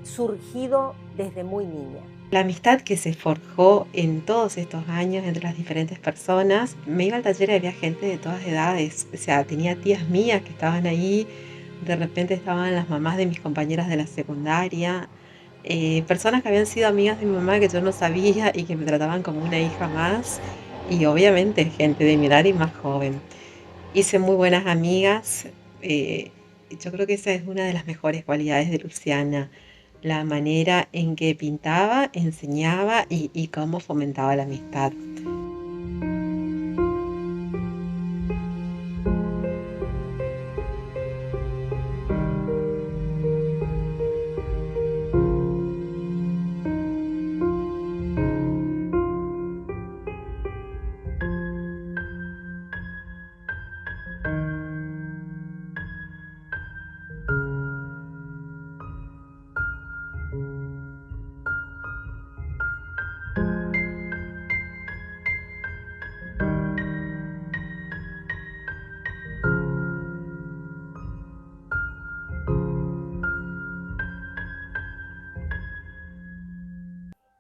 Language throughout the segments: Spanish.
surgido desde muy niña? La amistad que se forjó en todos estos años entre las diferentes personas, me iba al taller y había gente de todas edades, o sea, tenía tías mías que estaban ahí, de repente estaban las mamás de mis compañeras de la secundaria, personas que habían sido amigas de mi mamá que yo no sabía y que me trataban como una hija más, y obviamente gente de mi edad y más joven. Hice muy buenas amigas. Yo creo que esa es una de las mejores cualidades de Luciana, la manera en que pintaba, enseñaba y cómo fomentaba la amistad.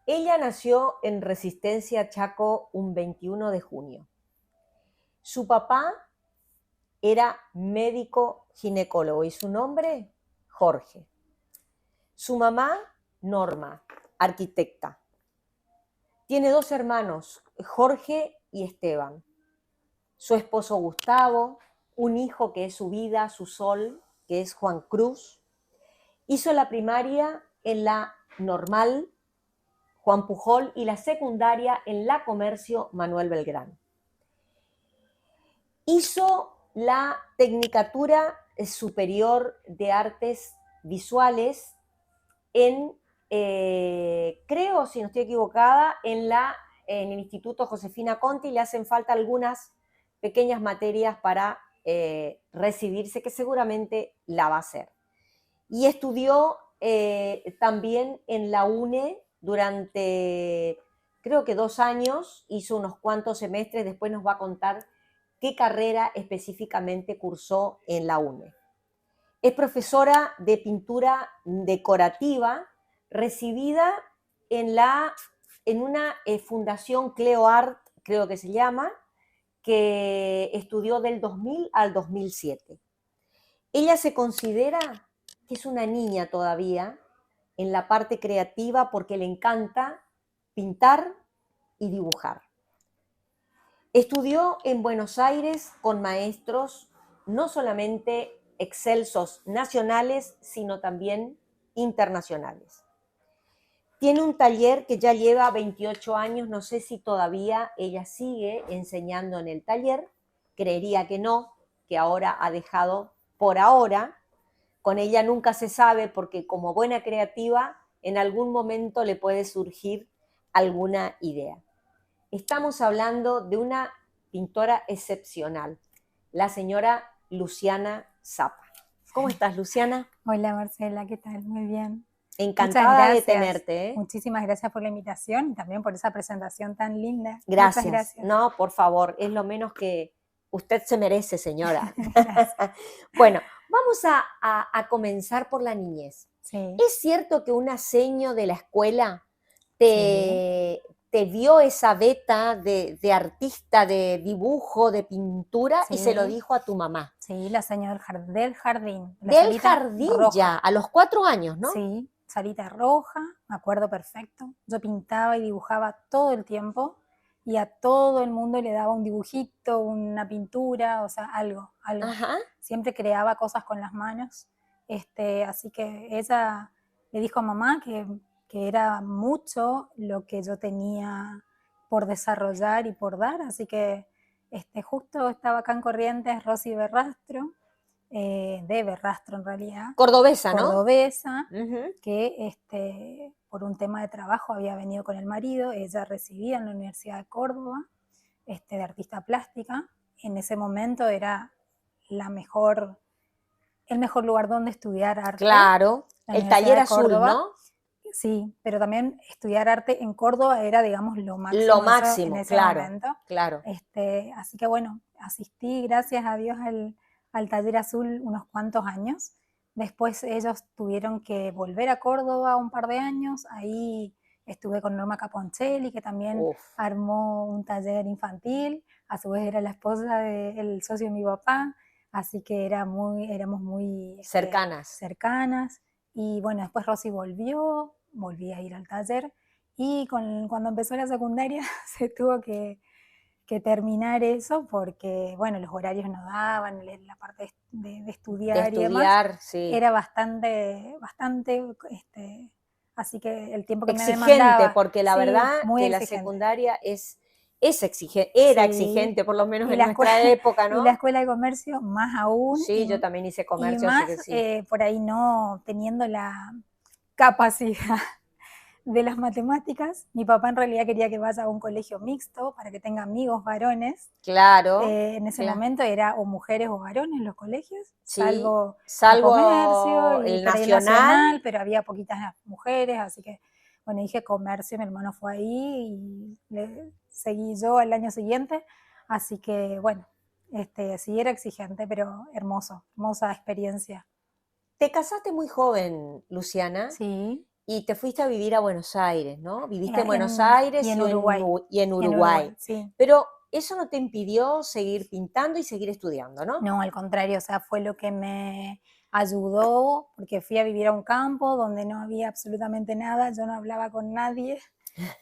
Ella nació en Resistencia Chaco un 21 de junio. Su papá era médico ginecólogo y su nombre, Jorge. Su mamá, Norma, arquitecta. Tiene 2 hermanos, Jorge y Esteban. Su esposo Gustavo, un hijo que es su vida, su sol, que es Juan Cruz. Hizo la primaria en la Normal Juan Pujol y la secundaria en la Comercio Manuel Belgrano. Hizo la Tecnicatura Superior de Artes Visuales en, creo, si no estoy equivocada, en el Instituto Josefina Conti. Le hacen falta algunas pequeñas materias para recibirse, que seguramente la va a hacer. Y estudió también en la UNE durante, creo que 2 años, hizo unos cuantos semestres, después nos va a contar qué carrera específicamente cursó en la UNE. Es profesora de pintura decorativa, recibida en una fundación Cleo Art, creo que se llama, que estudió del 2000 al 2007. Ella se considera que es una niña todavía en la parte creativa porque le encanta pintar y dibujar. Estudió en Buenos Aires con maestros no solamente excelsos nacionales, sino también internacionales. Tiene un taller que ya lleva 28 años, no sé si todavía ella sigue enseñando en el taller, creería que no, que ahora ha dejado por ahora. Con ella nunca se sabe porque como buena creativa en algún momento le puede surgir alguna idea. Estamos hablando de una pintora excepcional, la señora Luciana Zappa. ¿Cómo estás, Luciana? Hola Marcela, ¿qué tal? Muy bien. Encantada de tenerte. Muchísimas gracias por la invitación y también por esa presentación tan linda. Gracias. Muchas gracias. No, por favor, es lo menos que usted se merece, señora. Bueno, vamos a comenzar por la niñez. Sí. ¿Es cierto que una seño de la escuela te vio esa beta de artista, de dibujo, de pintura, y se lo dijo a tu mamá? Sí, la señora del jardín. Del jardín ya, a los 4 años, ¿no? Sí, salita roja, me acuerdo perfecto. Yo pintaba y dibujaba todo el tiempo y a todo el mundo le daba un dibujito, una pintura, o sea, algo. Ajá. Siempre creaba cosas con las manos. Así que ella le dijo a mamá que era mucho lo que yo tenía por desarrollar y por dar, así que justo estaba acá en Corrientes Rosy Berrastro, de Berrastro en realidad. Cordobesa, ¿no? Cordobesa, que por un tema de trabajo había venido con el marido, ella recibía en la Universidad de Córdoba, de artista plástica. En ese momento era el mejor lugar donde estudiar arte. Claro, el taller azul, ¿no? Sí, pero también estudiar arte en Córdoba era, digamos, lo máximo. Lo máximo, en ese momento. Claro. Así que bueno, asistí, gracias a Dios, al taller azul unos cuantos años. Después ellos tuvieron que volver a Córdoba un par de años, ahí estuve con Norma Caponcelli, que también Uf, armó un taller infantil, a su vez era la esposa del socio de mi papá, así que éramos muy cercanas. cercanas. Y bueno, después Rosy volví a ir al taller, y cuando empezó la secundaria se tuvo que terminar eso porque, bueno, los horarios no daban, la parte de De estudiar y demás, estudiar, sí. era bastante, así que el tiempo que me Exigente, demandaba, porque la sí, verdad muy que la exigente. secundaria es exigente, era Sí, exigente, por lo menos y en nuestra época, y la ¿no? escuela de comercio más aún, Sí, yo también hice y comercio, así que más sí. por ahí no teniendo la capacidad de las matemáticas. Mi papá en realidad quería que vaya a un colegio mixto para que tenga amigos varones. Claro, En ese momento era o mujeres o varones los colegios, sí, salvo el comercio salvo y el por ahí el nacional. nacional, pero había poquitas mujeres, así que bueno, dije comercio, mi hermano fue ahí y seguí yo al año siguiente, así que bueno, sí era exigente, pero hermosa experiencia. Te casaste muy joven, Luciana, Sí, y te fuiste a vivir a Buenos Aires, ¿no? Viviste en Buenos y Aires en Uruguay, y en y en Uruguay, Uruguay. sí. Pero eso no te impidió seguir pintando y seguir estudiando, ¿no? No, al contrario, o sea, fue lo que me ayudó, porque fui a vivir a un campo donde no había absolutamente nada, yo no hablaba con nadie,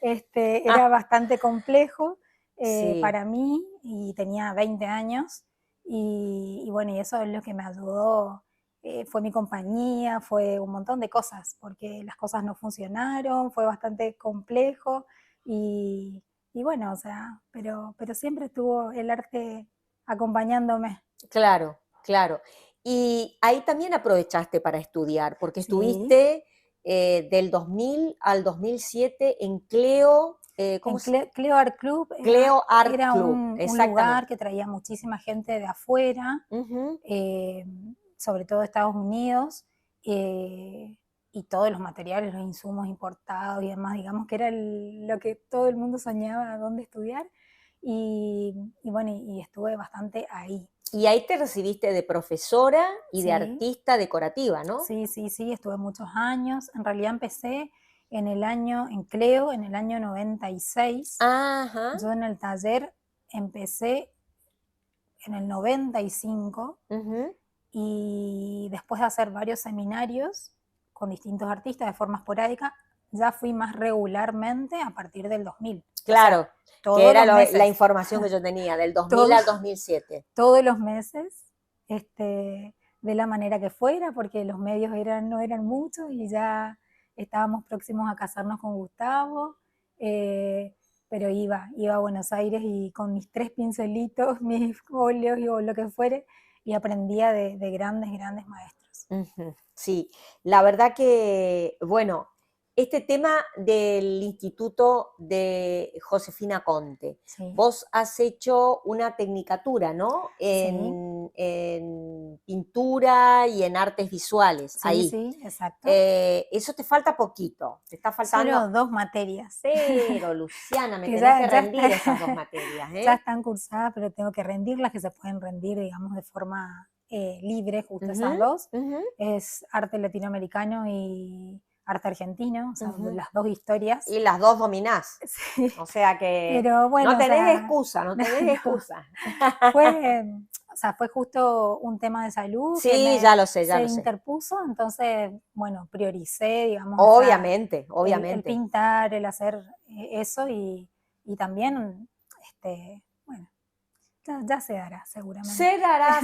era Ah, bastante complejo sí, para mí y tenía 20 años y bueno, y eso es lo que me ayudó, fue mi compañía, fue un montón de cosas, porque las cosas no funcionaron, fue bastante complejo y, y bueno, o sea, pero siempre estuvo el arte acompañándome. claro, claro. Y ahí también aprovechaste para estudiar, porque Sí, estuviste del 2000 al 2007 en Cleo, ¿cómo en se? Cleo Art Club Cleo Art era Club, un lugar exactamente. que traía muchísima gente de afuera, Ujú. eh, sobre todo de Estados Unidos, eh, y todos los materiales, los insumos importados y demás, digamos que era lo que todo el mundo soñaba dónde estudiar, y, y bueno, y estuve bastante ahí. Y ahí te recibiste de profesora y de Sí, artista decorativa, ¿no? sí, estuve muchos años. En realidad empecé en Cleo, en el año 96. Ajá. Yo en el taller empecé en el 95 Ujú. y después de hacer varios seminarios con distintos artistas de forma esporádica, ya fui más regularmente a partir del 2000. O sea, Claro, que todos era los la meses, información que yo tenía, del 2000 todo, al 2007. todos los meses, de la manera que fuera, porque los medios no eran muchos y ya estábamos próximos a casarnos con Gustavo, pero iba a Buenos Aires y con mis 3 pincelitos, mis óleos o lo que fuere, y aprendía de grandes maestros. Ujú. Sí, la verdad que, bueno, este tema del Instituto de Josefina Conte, Sí, vos has hecho una tecnicatura, ¿no? sí, En pintura y en artes visuales, ahí. sí, exacto. Eso te falta poquito, te está faltando, Solo 2 materias, pero Luciana, me que tenés que ya, está, rendir esas 2 materias, ya ¿eh? están cursadas, pero tengo que rendirlas, que se pueden rendir, digamos, de forma libre, justo Ujú, esas dos. ujú, Es arte latinoamericano y arte argentino, o sea, ujú. las dos historias. Y las dos dominás. Sí, O sea que pero no bueno, o tenés sea, excusa, no tenés no, excusa. fue, o sea, fue justo un tema de salud que Sí, ya lo sé, ya se lo sé. interpuso, entonces, bueno, prioricé, digamos, Obviamente, el obviamente. pintar, el hacer eso y también, bueno, ya se dará seguramente.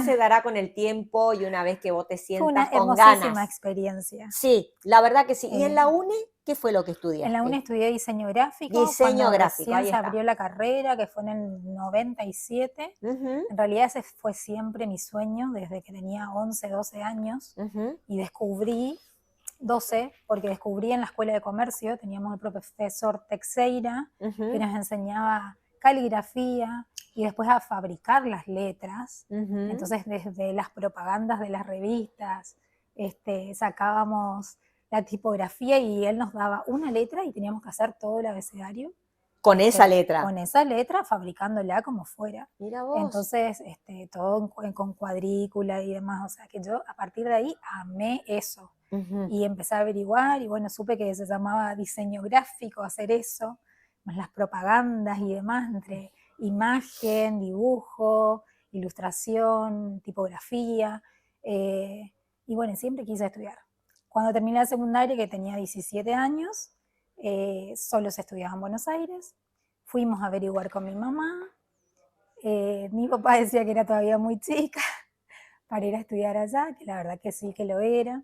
Se dará con el tiempo y una vez que vos te Fue una sientas con hermosísima ganas. experiencia. Sí, la verdad que sí. ¿Y en la Eh, UNE qué fue lo que en la UNA estudiaste? estudié diseño gráfico Diseño cuando gráfico, recién ahí se está. abrió la carrera, que fue en el 97. Ujú, En realidad ese fue siempre mi sueño desde que tenía 11, 12 años ujú, y descubrí, 12, porque descubrí en la escuela de comercio, teníamos el profesor Teixeira, que ujú, nos enseñaba caligrafía y después a fabricar las letras. ujú. Entonces desde las propagandas de las revistas, sacábamos la tipografía y él nos daba una letra y teníamos que hacer todo el abecedario. Con esa letra. Con esa letra, fabricándola como fuera. Mira vos. Entonces, todo con cuadrícula y demás. O sea, que yo a partir de ahí amé eso. Y empecé a averiguar y bueno, supe que se llamaba diseño gráfico, hacer eso, más las propagandas y demás, entre imagen, dibujo, ilustración, tipografía. Y bueno, siempre quise estudiar. Cuando terminé la secundaria, que tenía 17 años, solo se estudiaba en Buenos Aires. Fuimos a averiguar con mi mamá. Mi papá decía que era todavía muy chica para ir a estudiar allá, que la verdad que sí que lo era.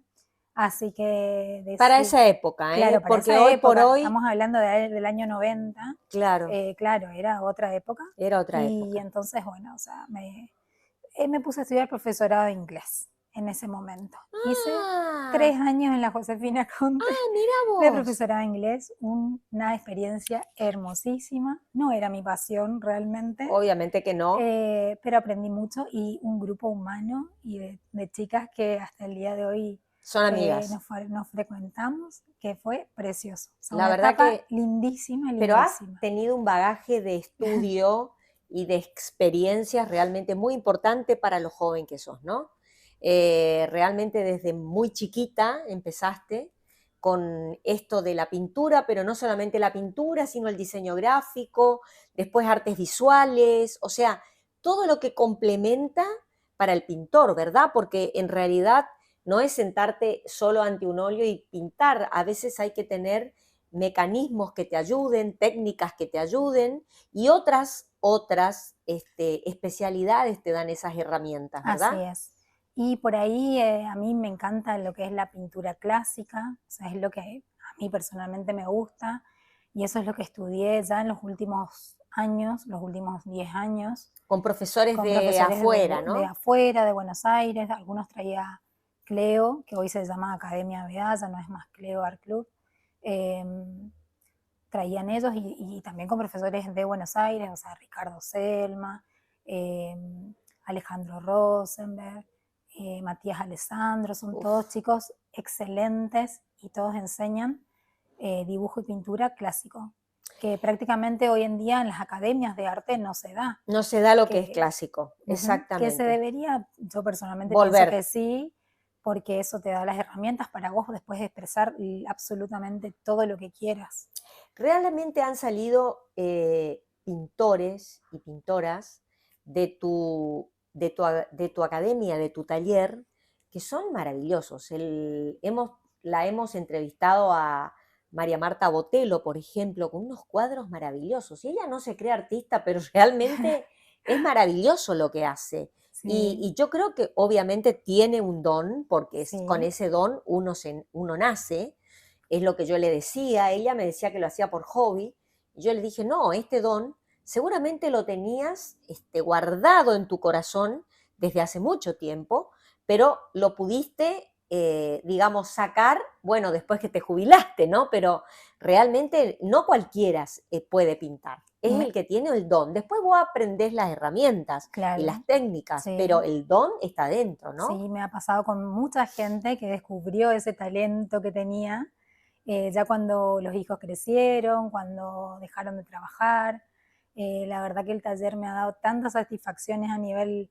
Así que... Para esa época, claro, para porque esa hoy época, por hoy... estamos hablando del año 90. Claro. Claro, era otra época. Era otra y época. Entonces, bueno, o sea, me puse a estudiar profesorado de inglés en ese momento. Hice 3 años en la Josefina Conte mira vos. de profesorado de inglés, una experiencia hermosísima. No era mi pasión realmente. Obviamente que no. Pero aprendí mucho y un grupo humano y de chicas que hasta el día de hoy son amigas. Nos frecuentamos, que fue precioso. O sea, la verdad que lindísima. Pero has tenido un bagaje de estudio y de experiencias realmente muy importante para lo joven que sos, ¿no? Realmente desde muy chiquita empezaste con esto de la pintura, pero no solamente la pintura, sino el diseño gráfico, después artes visuales, o sea, todo lo que complementa para el pintor, ¿verdad? Porque en realidad no es sentarte solo ante un óleo y pintar, a veces hay que tener mecanismos que te ayuden, técnicas que te ayuden y otras especialidades te dan esas herramientas, ¿verdad? Así es. Y por ahí a mí me encanta lo que es la pintura clásica, o sea, es lo que a mí personalmente me gusta y eso es lo que estudié ya en los últimos años, los últimos 10 años. Con profesores de afuera, ¿no? De afuera, de Buenos Aires, algunos traía Cleo, que hoy se llama Academia BA, ya no es más Cleo Art Club. Traían ellos y también con profesores de Buenos Aires, o sea, Ricardo Selma, Alejandro Rosenberg, Matías Alessandro, son todos chicos excelentes y todos enseñan dibujo y pintura clásico, que prácticamente hoy en día en las academias de arte no se da. No se da lo que es clásico, exactamente. Que se debería, yo personalmente volver. Pienso que sí, porque eso te da las herramientas para vos después de expresar absolutamente todo lo que quieras. Realmente han salido pintores y pintoras de tu academia, de tu taller, que son maravillosos. La hemos entrevistado a María Marta Botello, por ejemplo, con unos cuadros maravillosos. Y ella no se cree artista, pero realmente es maravilloso lo que hace. Sí. Y yo creo que obviamente tiene un don, porque sí. Con ese don uno nace. Es lo que yo le decía. Ella me decía que lo hacía por hobby. Y yo le dije, no, este don seguramente lo tenías guardado en tu corazón desde hace mucho tiempo, pero lo pudiste, digamos, sacar, bueno, después que te jubilaste, ¿no? Pero realmente no cualquiera puede pintar. Es el que tiene el don. Después vos aprendés las herramientas y las técnicas, pero el don está dentro, ¿no? Sí, me ha pasado con mucha gente que descubrió ese talento que tenía ya cuando los hijos crecieron, cuando dejaron de trabajar. La verdad que el taller me ha dado tantas satisfacciones a nivel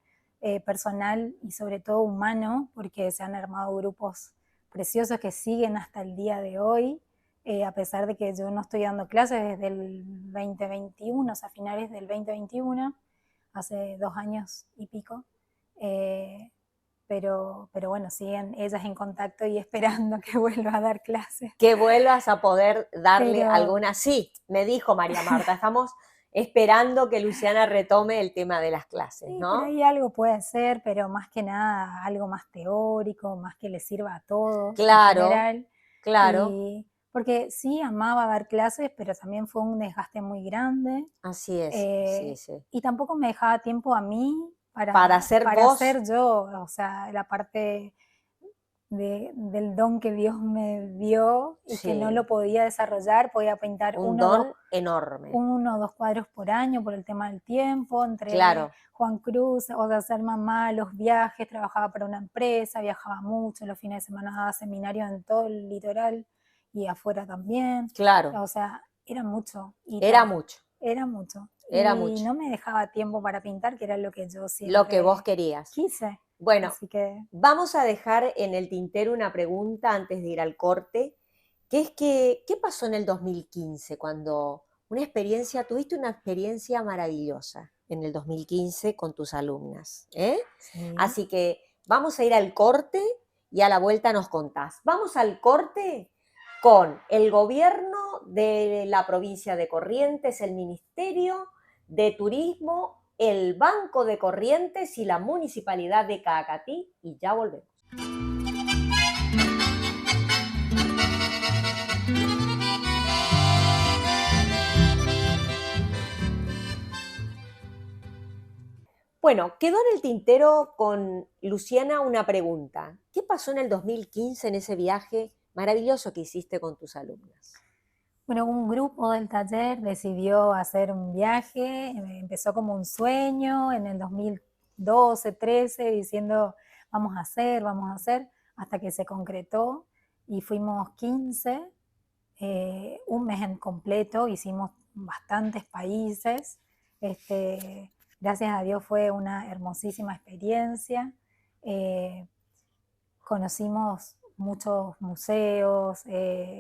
personal y sobre todo humano, porque se han armado grupos preciosos que siguen hasta el día de hoy, a pesar de que yo no estoy dando clases desde el 2021, o sea, finales del 2021, hace 2 años y pico. Pero bueno, siguen ellas en contacto y esperando que vuelva a dar clases. Que vuelvas a poder darle alguna. Sí, me dijo María Marta, estamos esperando que Luciana retome el tema de las clases, ¿no? Por ahí algo puede ser, pero más que nada algo más teórico, más que le sirva a todos. Claro, en general. claro. Porque sí, amaba dar clases, pero también fue un desgaste muy grande. Así es, sí. Y tampoco me dejaba tiempo a mí para ser yo, o sea, la parte del don que Dios me dio y que no lo podía desarrollar, podía pintar un don enorme. 1 o 2 cuadros por año por el tema del tiempo, entre Juan Cruz, o de ser mamá, los viajes, trabajaba para una empresa, viajaba mucho, los fines de semana daba seminarios en todo el litoral y afuera también. Claro. O sea, era mucho. Era mucho, Era mucho. era Y mucho. no me dejaba tiempo para pintar, que era lo que yo Lo que siempre vos querías. quise. Bueno, Así que vamos a dejar en el tintero una pregunta antes de ir al corte, que es que, ¿qué pasó en el 2015 cuando tuviste una experiencia maravillosa en el 2015 con tus alumnas? sí. Así que vamos a ir al corte y a la vuelta nos contás. Vamos al corte con el gobierno de la provincia de Corrientes, el Ministerio de Turismo, el Banco de Corrientes y la Municipalidad de Caacatí, y ya volvemos. Bueno, quedó en el tintero con Luciana una pregunta. ¿Qué pasó en el 2015 en ese viaje maravilloso que hiciste con tus alumnas? Bueno, un grupo del taller decidió hacer un viaje, empezó como un sueño en el 2012, 13, diciendo vamos a hacer, hasta que se concretó y fuimos 15, un mes en completo, hicimos bastantes países, gracias a Dios fue una hermosísima experiencia, conocimos muchos museos,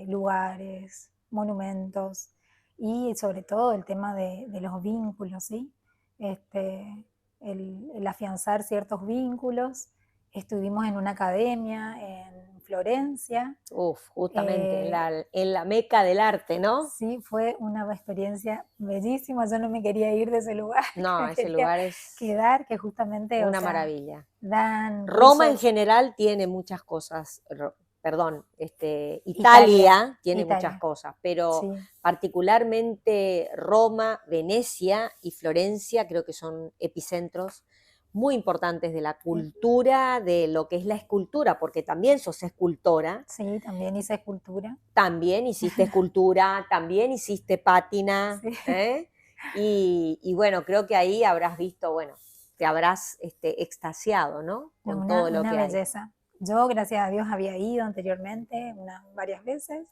lugares, monumentos y sobre todo el tema de los vínculos, ¿sí? El afianzar ciertos vínculos. Estuvimos en una academia en Florencia. Justamente en la meca del arte, ¿no? Sí, fue una experiencia bellísima. Yo no me quería ir de ese lugar. No, ese lugar es quedar, que justamente una maravilla. Dan Roma cursos. en general tiene muchas cosas, Italia tiene muchas cosas, pero sí, particularmente Roma, Venecia y Florencia creo que son epicentros muy importantes de la cultura, de lo que es la escultura, porque también sos escultora. Sí, también hice escultura. También hiciste escultura, también hiciste pátina, sí. Y bueno, creo que ahí habrás visto, bueno, te habrás extasiado, ¿no? Con todo lo que hay. Una belleza. Yo, gracias a Dios, había ido anteriormente varias veces.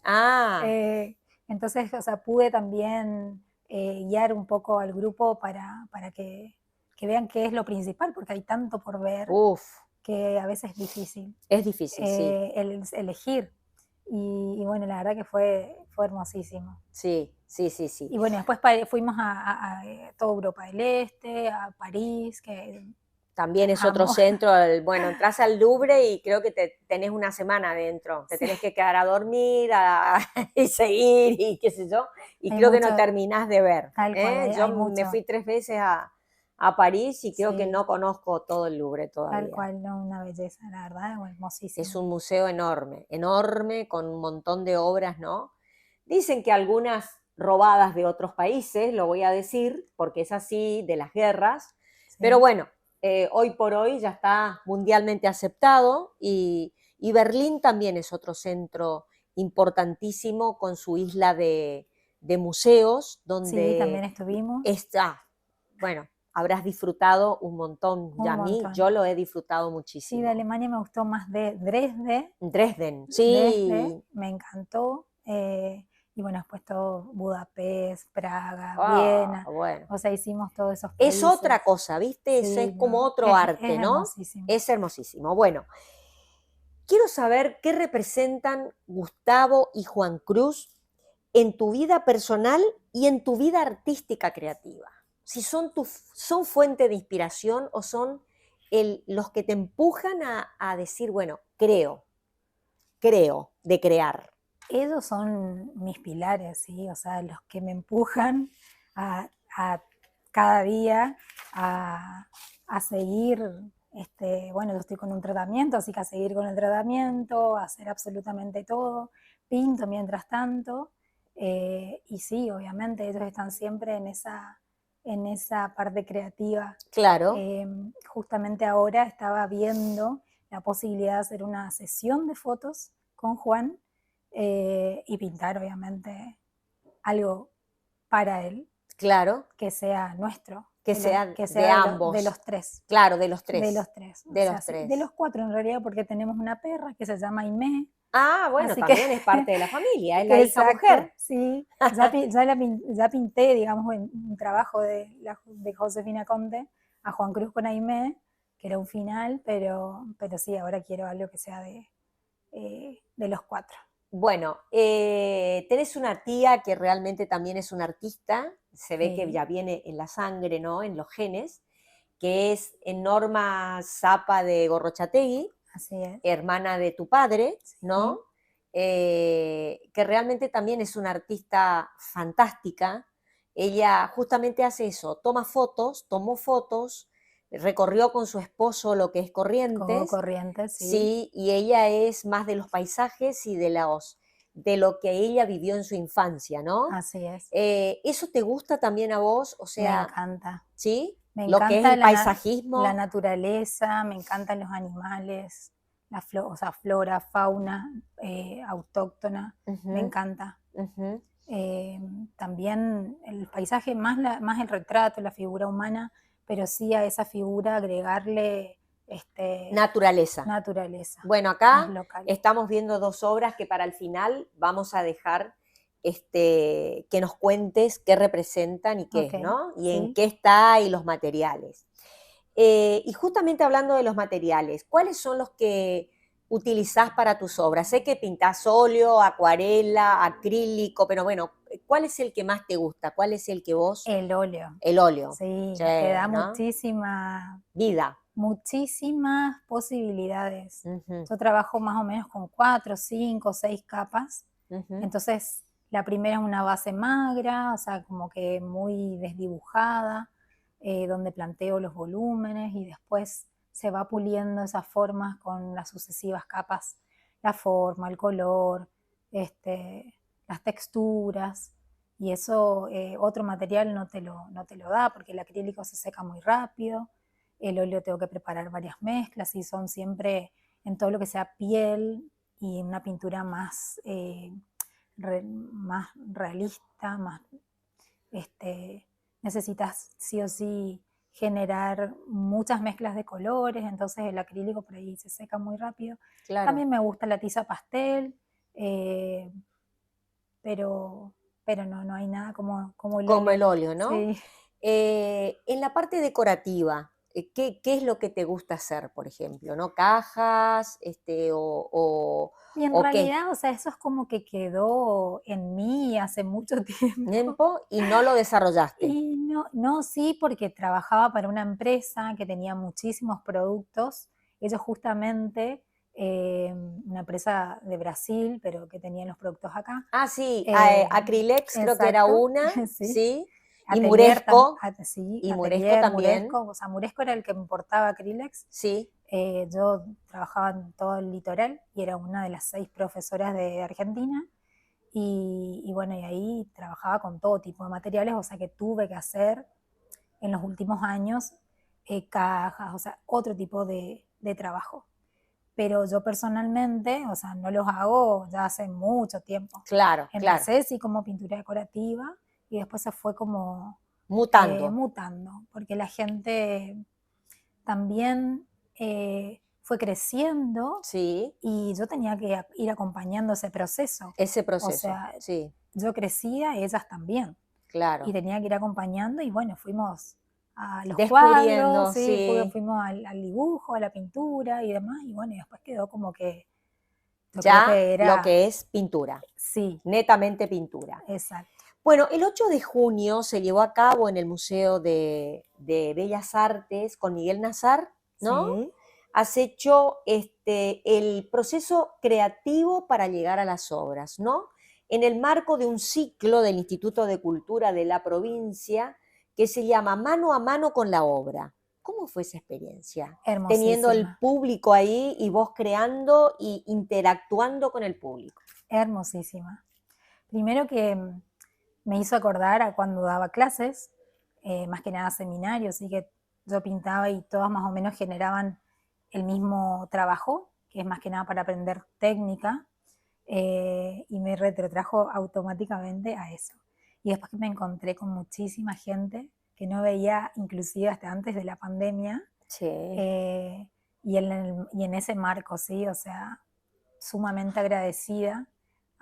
Entonces, o sea, pude también guiar un poco al grupo para que vean qué es lo principal, porque hay tanto por ver que a veces es difícil. Es difícil, sí. Elegir. Y bueno, la verdad que fue hermosísimo. Sí. Y bueno, después fuimos a toda Europa del Este, a París, que también es otro centro. Bueno, entras al Louvre y creo que tenés una semana adentro. Te tenés que quedar a dormir y seguir y qué sé yo. Y creo que no terminás de ver. Tal cual, yo me fui 3 veces a París y creo que no conozco todo el Louvre todavía. Tal cual, no, una belleza, la verdad, hermosísimo. Es un museo enorme, enorme, con un montón de obras, ¿no? Dicen que algunas robadas de otros países, lo voy a decir, porque es así, de las guerras. Sí. Pero bueno, hoy por hoy ya está mundialmente aceptado y Berlín también es otro centro importantísimo con su isla de museos, donde sí, también estuvimos. Bueno, habrás disfrutado un montón. Yo lo he disfrutado muchísimo. Sí, de Alemania me gustó más de Dresde. Dresden, sí. Dresde, me encantó. Y bueno, después todo Budapest, Praga, Viena. Bueno. O sea, hicimos todos esos países. Es otra cosa, ¿viste? Sí, es como otro arte, ¿no? Hermosísimo. Es hermosísimo. Bueno, quiero saber qué representan Gustavo y Juan Cruz en tu vida personal y en tu vida artística creativa. Si son fuente de inspiración o son los que te empujan a decir, bueno, creo, de crear. Ellos son mis pilares, ¿sí? O sea, los que me empujan a cada día a seguir, bueno, yo estoy con un tratamiento, así que a seguir con el tratamiento, a hacer absolutamente todo, pinto mientras tanto, y sí, obviamente ellos están siempre en esa parte creativa. Claro. Justamente ahora estaba viendo la posibilidad de hacer una sesión de fotos con Juan, y pintar obviamente algo para él. Claro. Que sea nuestro. Que sea de ambos. De los 3. Claro, de los 3. De los 3. De los 4 en realidad, porque tenemos una perra que se llama Aimé. Bueno, también es parte de la familia, es la hija mujer. Sí, ya pinté, digamos, en un trabajo de Josefina Conte a Juan Cruz con Aimé, que era un final, pero sí, ahora quiero algo que sea de los 4. Bueno, tenés una tía que realmente también es una artista, se ve que Sí, ya viene en la sangre, ¿no? En los genes, que es Norma Zapa de Gorrochategui, así es. hermana de tu padre, ¿no? Sí, Que realmente también es una artista fantástica. Ella justamente hace eso, tomó fotos, recorrió con su esposo lo que es Codo Corrientes, Corrientes, sí. sí, y ella es más de los paisajes y de lo que ella vivió en su infancia, ¿no? Así es. ¿Eso te gusta también a vos? O Me sea, encanta. ¿sí? Me Lo que es encanta el la paisajismo. naturaleza, me encantan los animales, o sea, flora, fauna, autóctona, me Ujú, encanta. ujú. Eh, También el paisaje, más el retrato, la figura humana, pero sí a esa figura agregarle Naturaleza. naturaleza, Bueno, más acá local. estamos viendo dos obras que para el final vamos a dejar que nos cuentes qué representan y qué Ok, es, ¿no? Y en sí. qué está y los materiales. Y justamente hablando de los materiales, ¿cuáles son los que utilizás para tus obras? Sé que pintás óleo, acuarela, acrílico, pero bueno, ¿cuál es el que más te gusta? ¿Cuál es el que vos? El óleo, El óleo. sí, Sí, te da ¿no? Vida. muchísimas posibilidades. Ujú, Yo trabajo más o menos con 4, 5, 6 capas. ujú. Entonces, la primera es una base magra, o sea, como que muy desdibujada, donde planteo los volúmenes y después se va puliendo esas formas con las sucesivas capas, la forma, el color, las texturas. Y eso otro material no te lo da porque el acrílico se seca muy rápido, el óleo tengo que preparar varias mezclas y son siempre en todo lo que sea piel y una pintura más realista, más necesitas sí o sí generar muchas mezclas de colores, entonces el acrílico por ahí se seca muy rápido. Claro. También me gusta la tiza pastel, eh, pero, no hay nada como el Como óleo. el óleo, ¿no? Sí. En la parte decorativa, ¿qué es lo que te gusta hacer, por ejemplo? ¿No? ¿Cajas? Y en ¿O qué? realidad, o sea, eso es como que quedó en mí hace mucho tiempo. ¿Tiempo? Y no lo desarrollaste. Y no, sí, porque trabajaba para una empresa que tenía muchísimos productos. Ellos justamente, una empresa de Brasil, pero que tenía los productos acá. Ah, sí, Eh, Acrylex creo que era exacto, una, sí. ¿sí? Y Atelier, Muresco, sí, y Muresco Atelier, también, Muresco. O sea, Muresco era el que importaba Acrylex. sí. Yo trabajaba en todo el litoral y era una de las 6 profesoras de Argentina. Y bueno, y ahí trabajaba con todo tipo de materiales, o sea que tuve que hacer en los últimos años cajas, o sea, otro tipo de trabajo. Pero yo personalmente, o sea, no los hago ya hace mucho tiempo. Claro, claro. Empecé sí como pintura decorativa y después se fue como Mutando, mutando, porque la gente también fue creciendo sí, y yo tenía que ir acompañando ese proceso. ese O proceso, sea, sí, yo crecía, ellas también, y claro. tenía que ir acompañando y bueno, fuimos a los cuadros, Descubriendo, sí, sí, fuimos al dibujo, a la pintura y demás, y bueno, y después quedó como que yo creo ya que lo era, que es pintura, sí, netamente pintura. exacto, Bueno, el 8 de junio se llevó a cabo en el Museo de Bellas Artes con Miguel Nazar, ¿no? sí, Has hecho el proceso creativo para llegar a las obras, ¿no? En el marco de un ciclo del Instituto de Cultura de la provincia que se llama Mano a mano con la obra. ¿Cómo fue esa experiencia? Teniendo el hermosísima, público ahí y vos creando y interactuando con el público. hermosísima. Primero que me hizo acordar a cuando daba clases, más que nada seminarios, así que yo pintaba y todas más o menos generaban el mismo trabajo, que es más que nada para aprender técnica, y me retrotrajo automáticamente a eso. Y después que me encontré con muchísima gente que no veía inclusive hasta antes de la pandemia, Sí. eh, y en ese marco, sí, o sea, sumamente agradecida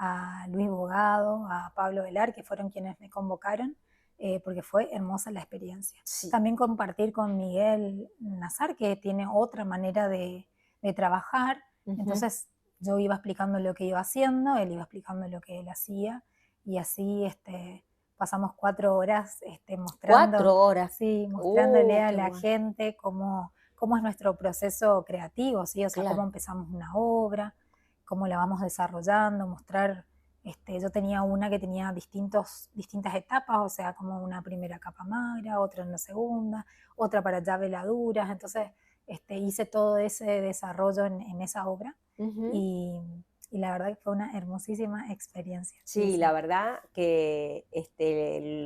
a Luis Bogado, a Pablo Velar, que fueron quienes me convocaron, porque fue hermosa la experiencia. Sí. También compartir con Miguel Nazar, que tiene otra manera de trabajar. Entonces yo iba explicando lo que iba haciendo, él iba explicando lo que él hacía, y así pasamos 4 horas mostrando, 4 horas. sí, mostrándole a Qué la bueno. gente cómo es nuestro proceso creativo, ¿sí? O sea, Claro. cómo empezamos una obra, cómo la vamos desarrollando, mostrar. Yo tenía una que tenía distintas etapas, o sea, como una primera capa magra, otra en la segunda, otra para ya veladuras. Entonces hice todo ese desarrollo en esa obra, y la verdad que fue una hermosísima experiencia. Sí, la verdad que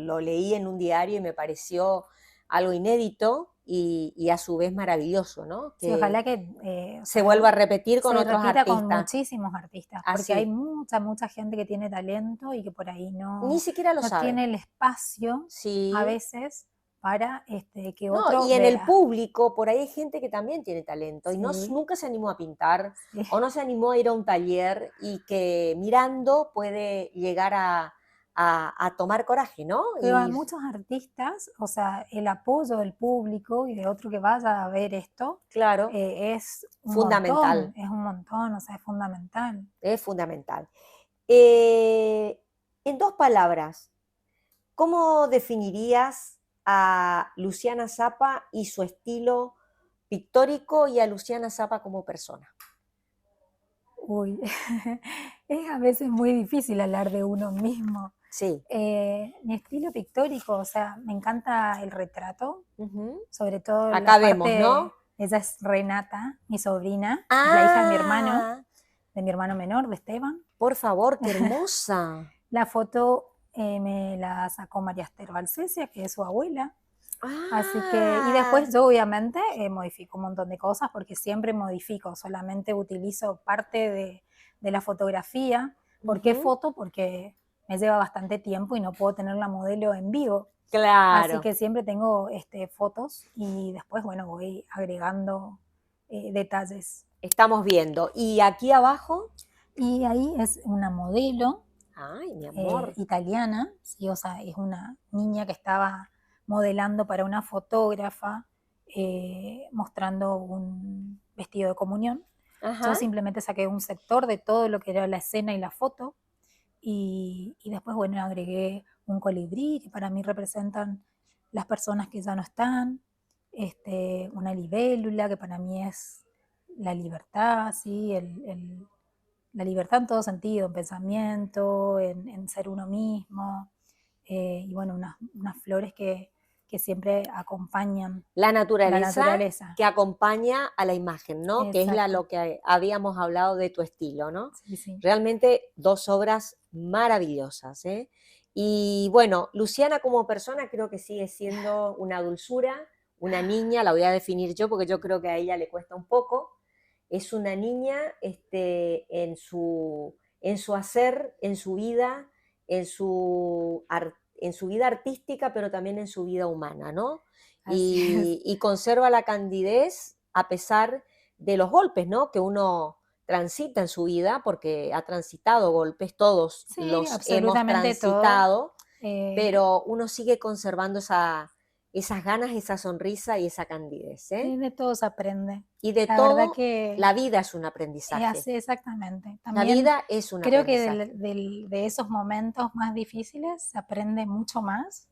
lo leí en un diario y me pareció algo inédito y a su vez maravilloso, ¿no? Sí, ojalá que se vuelva a repetir con se otros repita con artistas. muchísimos artistas, Así. porque hay mucha gente que tiene talento y que por ahí Ni no siquiera lo sabe. tiene el espacio Sí. a veces para que No, otro y en vea. el público, por ahí hay gente que también tiene talento y Sí. nunca se animó a pintar Sí. o no se animó a ir a un taller, y que mirando puede llegar a tomar coraje, ¿no? Pero hay muchos artistas, o sea, el apoyo del público y de otro que vaya a ver esto, Claro, es un fundamental. montón, es un montón, o sea, es fundamental. Es fundamental. En 2 palabras, ¿cómo definirías a Luciana Zappa y su estilo pictórico, y a Luciana Zappa como persona? Uy, es a veces muy difícil hablar de uno mismo. Sí. Mi estilo pictórico, o sea, me encanta el retrato, sobre todo Acá la vemos, parte, ¿no? ella es Renata, mi sobrina, es la hija de mi hermano menor, de Esteban. Por favor, qué hermosa. La foto me la sacó María Esther Valsesia, que es su abuela. Así que, y después yo obviamente modifico un montón de cosas, porque siempre modifico, solamente utilizo parte de la fotografía. ¿Por qué foto? Porque me lleva bastante tiempo y no puedo tener la modelo en vivo. Claro. Así que siempre tengo fotos, y después, bueno, voy agregando detalles. Estamos viendo. ¿Y aquí abajo? Y ahí es una modelo. Ay, mi amor. Italiana, sí, o sea, es una niña que estaba modelando para una fotógrafa, mostrando un vestido de comunión. Ajá. Yo simplemente saqué un sector de todo lo que era la escena y la foto, y después, bueno, agregué un colibrí, que para mí representan las personas que ya no están, una libélula, que para mí es la libertad, ¿sí? La libertad en todo sentido, en pensamiento, en ser uno mismo, y bueno, unas flores que siempre acompañan la naturaleza, la naturaleza. Que acompaña a la imagen, ¿no? Exacto. Que es lo que habíamos hablado de tu estilo, ¿no? Sí, sí. Realmente 2 obras maravillosas, ¿eh? Y bueno, Luciana como persona creo que sigue siendo una dulzura, una niña, la voy a definir yo porque yo creo que a ella le cuesta un poco. Es una niña en su hacer, en su vida, en su vida artística, pero también en su vida humana, ¿no? Y conserva la candidez a pesar de los golpes, ¿no? Que uno transita en su vida, porque ha transitado golpes, todos Sí, los hemos transitado, pero uno sigue conservando esas ganas, esa sonrisa y esa candidez, ¿eh? Sí, de todo se aprende. Y de la todo, verdad que la vida es un aprendizaje. Sí, exactamente. La También vida es un creo aprendizaje. que de esos momentos más difíciles se aprende mucho más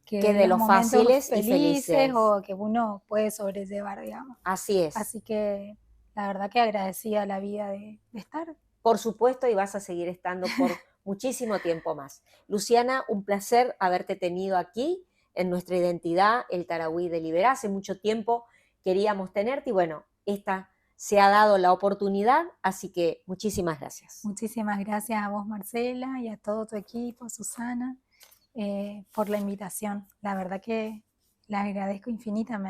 que de los fáciles y felices. O que uno puede sobrellevar, digamos. Así es. Así que la verdad que agradecida la vida de estar. Por supuesto, y vas a seguir estando por muchísimo tiempo más. Luciana, un placer haberte tenido aquí en nuestra identidad, el Tarahui de Liberá. Hace mucho tiempo queríamos tenerte y bueno, esta se ha dado la oportunidad, así que muchísimas gracias. Muchísimas gracias a vos, Marcela, y a todo tu equipo, Susana, por la invitación. La verdad que la agradezco infinitamente.